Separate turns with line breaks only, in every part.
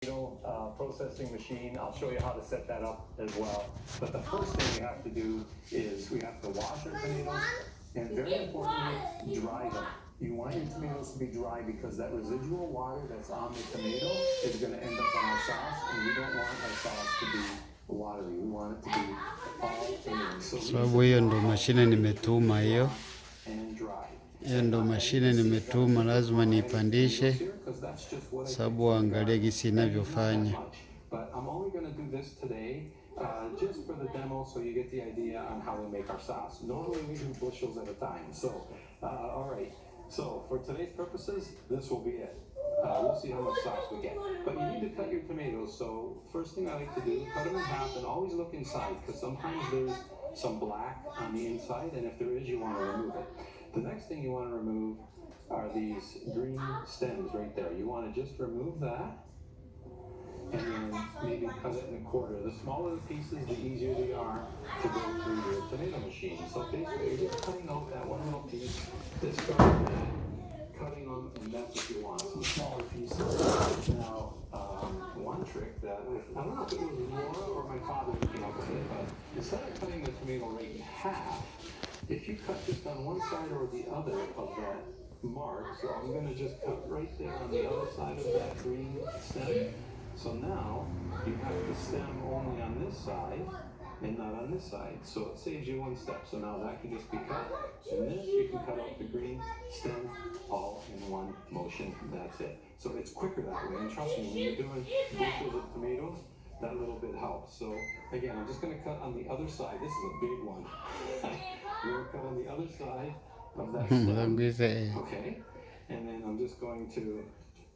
Processing machine. I'll show you how to set that up as well. But the first thing we have to do is we have to wash our tomatoes and very importantly, dry them. You want your tomatoes to be dry because that residual water that's on the tomato is going to end up on our sauce, and we don't want our sauce to be watery. We want it to be all tomatoes.
Sababu hiyo ndo mashine nimetuma hiyo. Hiyo ndo mashine nimetuma, lazima niipandishe sababu angalia gisi inavyofanya.
Just for the demo, so you get the idea on how we make our sauce. Normally we do bushels at a time. So, all right. So for today's purposes, this will be it. We'll see how much sauce we get. But you need to cut your tomatoes. So first thing I like to do, cut them in half and always look inside, because sometimes there's some black on the inside, and if there is, you want to remove it. The next thing you want to remove are these green stems right there. You want to just remove that. And then maybe cut it in a quarter. The smaller the pieces, the easier they are to go through your tomato machine. So basically, you're just cutting out that one little piece, discarding that, cutting them, and that's what you want, some smaller pieces. Now, one trick that, I don't know if it was Laura or my father who came up with it, but instead of cutting the tomato right in half, if you cut just on one side or the other of that mark, so I'm going to just cut right there on the other side of that green stem. So now you have the stem only on this side and not on this side. So it saves you one step. So now that can just be cut. And this you can cut out the green stem all in one motion. That's it. So it's quicker that way. And trust me, when you're doing bushels of tomatoes, that little bit helps. So again, I'm just going to cut on the other side. This is a big one. We're going to cut on the other side of that stem. Okay. And then I'm just going to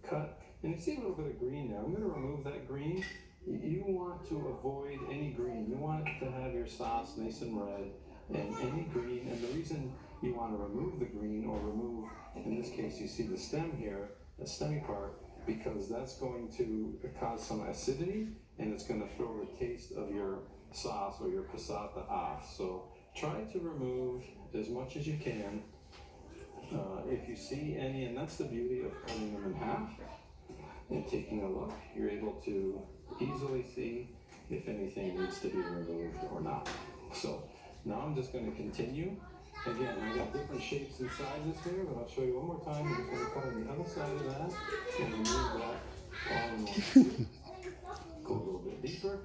cut. And you see a little bit of green there. I'm going to remove that green. You want to avoid any green. You want to have your sauce nice and red, and any green. And the reason you want to remove the green, or remove, in this case, you see the stem here, the stemmy part, because that's going to cause some acidity, and it's going to throw the taste of your sauce or your passata off. So try to remove as much as you can. If you see any, and that's the beauty of cutting them in half. And taking a look, you're able to easily see if anything needs to be removed or not. So now I'm just going to continue. Again, I got different shapes and sizes here, but I'll show you one more time. I'm just going to cut on the other side of that and remove that all in one. Go a little bit deeper.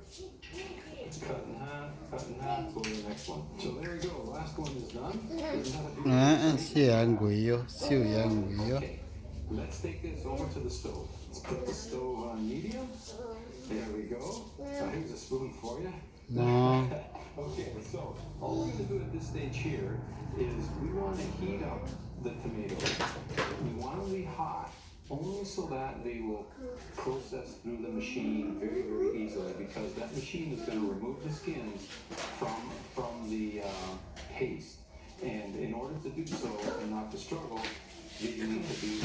Cut in half, go to the next one. So there we go. Last one is done.
Si yangu hiyo, sio yangu hiyo.
Let's take this over to the stove. Let's put the stove on medium. There we go. Here's a spoon for you.
No.
Okay, so all we're going to do at this stage here is we want to heat up the tomatoes. We want to be hot only so that they will process through the machine very, very easily, because that machine is going to remove the skins from the paste. And in order to do so and not to struggle, you need to be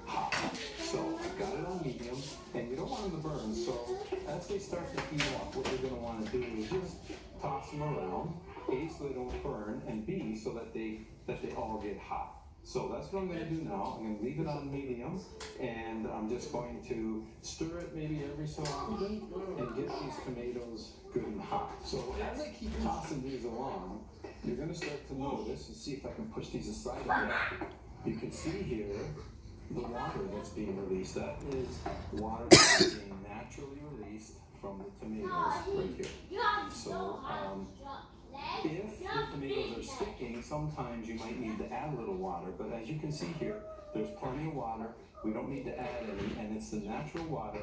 hot. So I've got it on medium, and you don't want them to burn. So as they start to heat up, what you're going to want to do is just toss them around, A, so they don't burn, and B, so that they all get hot. So that's what I'm going to do now. I'm going to leave it on medium, and I'm just going to stir it maybe every so often and get these tomatoes good and hot. So as I keep tossing these along, you're going to start to notice, and see if I can push these aside a bit. You can see here the water that's being released. That is water that's being naturally released from the tomatoes right here. So if the tomatoes are sticking, sometimes you might need to add a little water. But as you can see here, there's plenty of water. We don't need to add any, and it's the natural water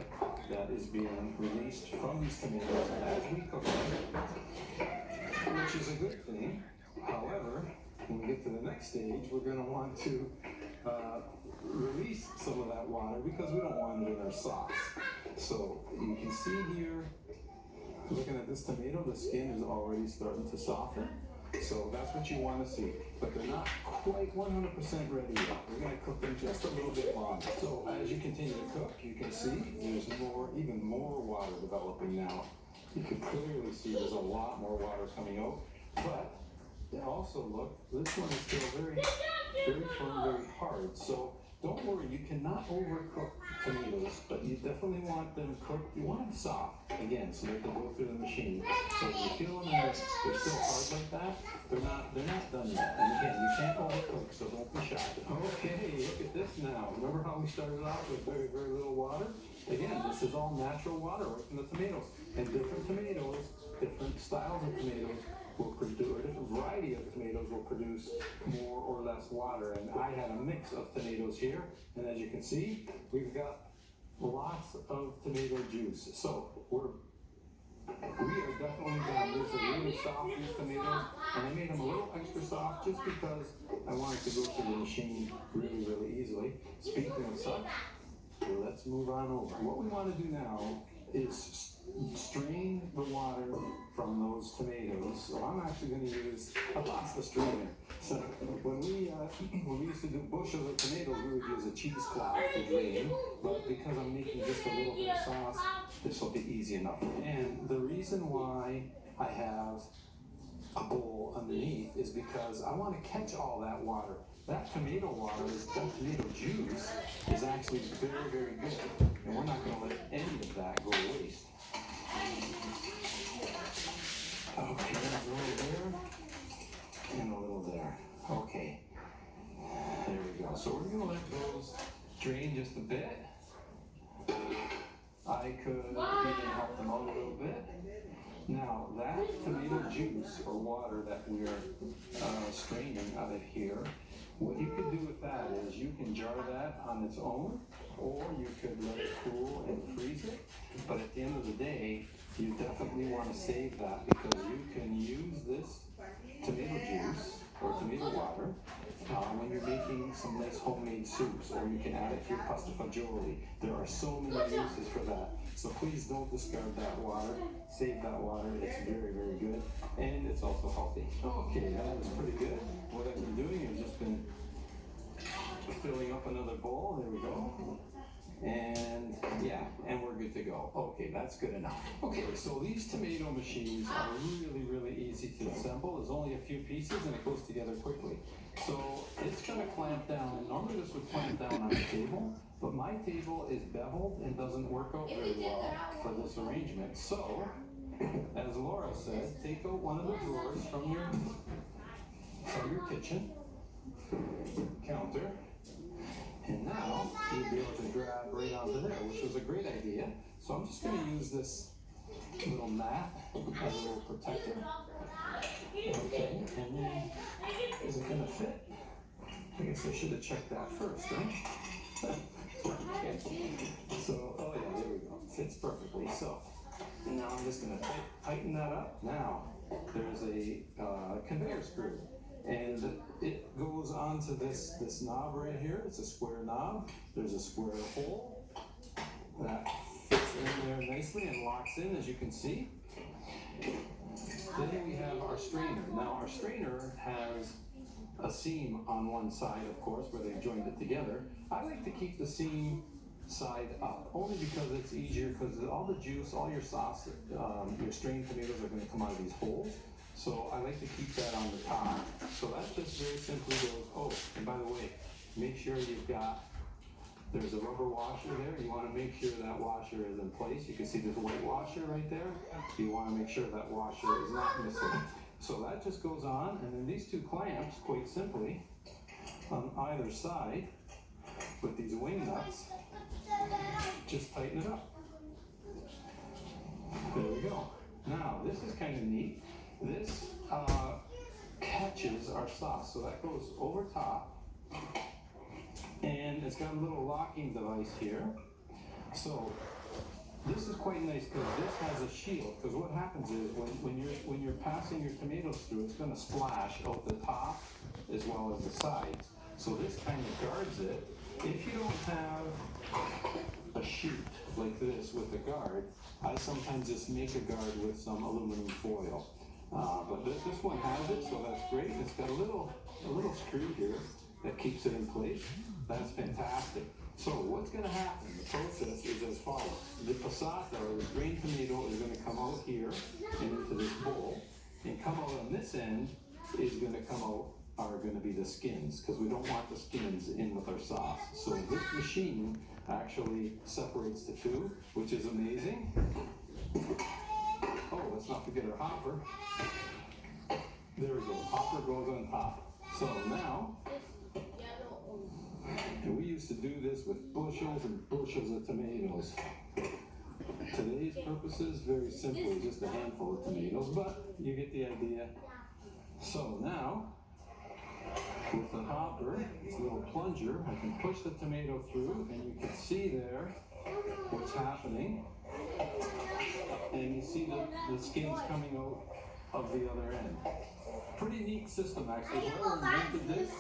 that is being released from these tomatoes as we cook them, which is a good thing. However, when we get to the next stage, we're going to want to release some of that water, because we don't want it in our sauce. So you can see here, looking at this tomato, the skin is already starting to soften. So that's what you want to see. But they're not quite 100% ready yet. We're going to cook them just a little bit longer. So as you continue to cook, you can see there's even more water developing now. You can clearly see there's a lot more water coming out. But also look, this one is still very, very firm, very hard. So don't worry, you cannot overcook tomatoes, but you definitely want them cooked. You want them soft, again, so they can go through the machine. So if you feel them they're still hard like that, they're not done yet. And again, you can't overcook, so don't be shy. Okay, look at this now. Remember how we started off with very, very little water? Again, this is all natural water right from the tomatoes. And different tomatoes, different styles of tomatoes will produce, or different variety of tomatoes will produce more or less water. And I had a mix of tomatoes here, and as you can see, we've got lots of tomato juice. So we are definitely done. These are really soft, these tomatoes, and I made them a little extra soft just because I wanted to go through the machine really, really easily. Speaking of such, let's move on over. What we want to do now is strain the water from those tomatoes. So I'm actually going to use a pasta strainer. So when we used to do bushels of tomatoes, we would use a cheesecloth to drain. But because I'm making just a little bit of sauce, this will be easy enough. And the reason why I have a bowl underneath is because I want to catch all that water. That tomato water, that tomato juice, is actually very, very good. And we're not going to let any of that go to waste. Okay, there's a little there, and a little there. Okay, there we go. So we're going to let those drain just a bit. I could even help them out a little bit. Now, that tomato juice or water that we're straining out of here, what you could do with that is you can jar that on its own, or you could let it cool and freeze it. But at the end of the day, you definitely want to save that because you can use this tomato juice or tomato water when you're making some nice homemade soups, or you can add it to your pasta fagioli. There are so many uses for that. So please don't discard that water. Save that water. It's very, very good. And it's also healthy. Okay, that was pretty good. What I've been doing is just been filling up another bowl. There we go. And yeah, and we're good to go. Okay, that's good enough. Okay, so these tomato machines are really, really easy to assemble. There's only a few pieces and it goes together quickly. So it's going to clamp down, and normally this would clamp down on a table, but my table is beveled and doesn't work out very well for this arrangement. So, as Laura said, take out one of the drawers from your kitchen counter. And now you'll be able to grab right onto there, which was a great idea. So I'm just going to use this little mat as a little protector. Okay, and then is it going to fit? I guess I should have checked that first, right? Okay. So, oh yeah, there we go. Fits perfectly. So now I'm just going to tighten that up. Now there's a conveyor screw. And it goes onto this knob right here. It's a square knob. There's a square hole that fits in there nicely and locks in, as you can see. Then we have our strainer. Now our strainer has a seam on one side, of course, where they've joined it together. I like to keep the seam side up, only because it's easier, because all the juice, all your sauce, your strained tomatoes are going to come out of these holes. So I like to keep that on the top. So that just very simply goes, oh, and by the way, make sure there's a rubber washer there. You want to make sure that washer is in place. You can see there's a white washer right there. You want to make sure that washer is not missing. So that just goes on, and then these two clamps, quite simply, on either side, with these wing nuts, just tighten it up. There we go. Now, this is kind of neat. This catches our sauce, so that goes over top, and it's got a little locking device here. So this is quite nice because this has a shield. Because what happens is when you're passing your tomatoes through, it's going to splash out the top as well as the sides. So this kind of guards it. If you don't have a chute like this with a guard, I sometimes just make a guard with some aluminum foil. But this one has it, so that's great. It's got a little screw here that keeps it in place. That's fantastic. So what's going to happen? The process is as follows. The passata, or the strained tomato, is going to come out here and into this bowl, and come out on this end is going to come out are going to be the skins, because we don't want the skins in with our sauce. So this machine actually separates the two, which is amazing. Oh, let's not forget our hopper. There we go, hopper goes on top. So now, and we used to do this with bushels and bushels of tomatoes. Today's purposes, very simply, just a handful of tomatoes, but you get the idea. So now, with the hopper, this little plunger, I can push the tomato through, and you can see there what's happening. And you see the skins coming out of the other end. Pretty neat system, actually. Whoever invented this,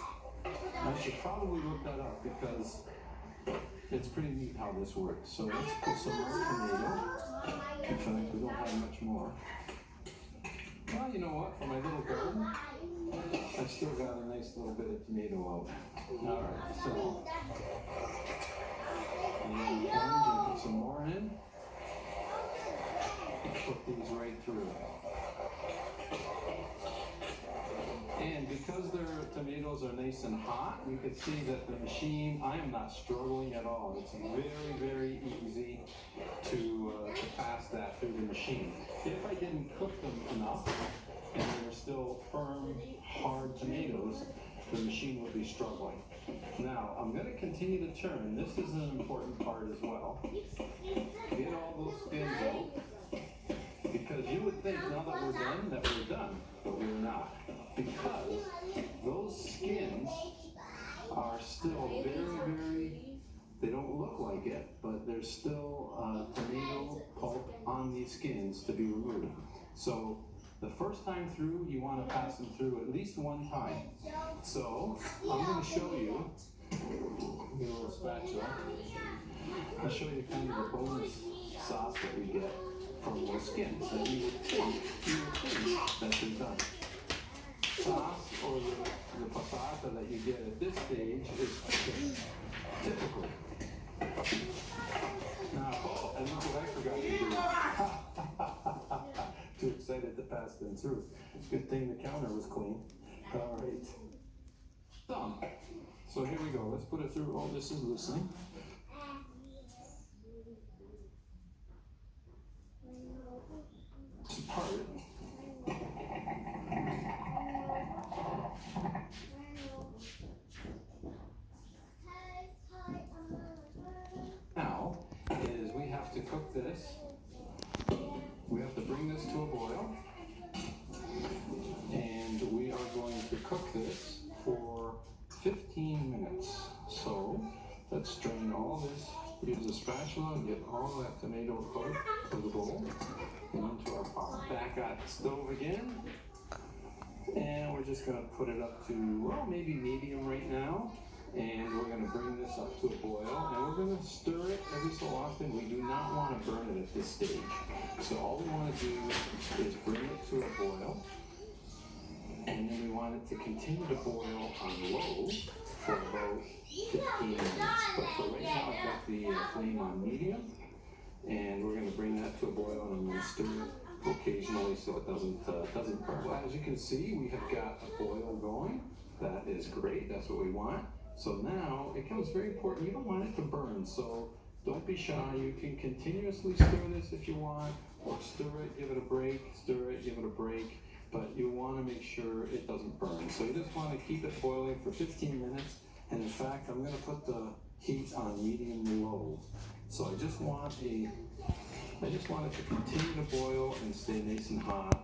I should probably look that up, because it's pretty neat how this works. So let's put some more tomato. In fact, we don't have much more. Well, you know what? For my little garden, I've still got a nice little bit of tomato out. Alright, so. And then plunge and put some more in. Put these right through. And because their tomatoes are nice and hot, you can see that the machine, I am not struggling at all. It's very, very easy to pass that through the machine. If I didn't cook them enough, and they're still firm, hard tomatoes, the machine would be struggling. Now, I'm going to continue to turn. This is an important part as well. Get all those skins out. Because you would think now that we're done, but we're not. Because those skins are still very, very, they don't look like it, but there's still tomato pulp on these skins to be removed. So the first time through, you want to pass them through at least one time. So I'm going to show you, get a little spatula, I'll show you kind of the bonus sauce that we get from those skins that you would think that they're done. Sauce or the passata that you get at this stage is chicken, typically. Now, oh, and look what I forgot to do. Too excited to pass them through. Good thing the counter was clean. All right. Done. So here we go. Let's put it through. Oh, this is loosening. Part. Now is we have to cook this. We have to bring this to a boil, and we are going to cook this for 15 minutes. So let's strain all this. Use a spatula and get all that tomato out of the bowl and into our pot. Back at the stove again, and we're just going to put it up to, well, maybe medium right now, and we're going to bring this up to a boil, and we're going to stir it every so often. We do not want to burn it at this stage, so all we want to do is bring it to a boil, and then we want it to continue to boil on low for about 15 minutes. But for right now, I've got the flame on medium, and we're going to bring that to a boil, and I'm going to stir it occasionally so it doesn't burn. Well, as you can see, we have got a boil going. That is great. That's what we want. So now it becomes very important. You don't want it to burn, so don't be shy. You can continuously stir this if you want, or stir it, give it a break, stir it, give it a break. But you want to make sure it doesn't burn. So you just want to keep it boiling for 15 minutes. And in fact, I'm going to put the heat on medium low. So I just want it to continue to boil and stay nice and hot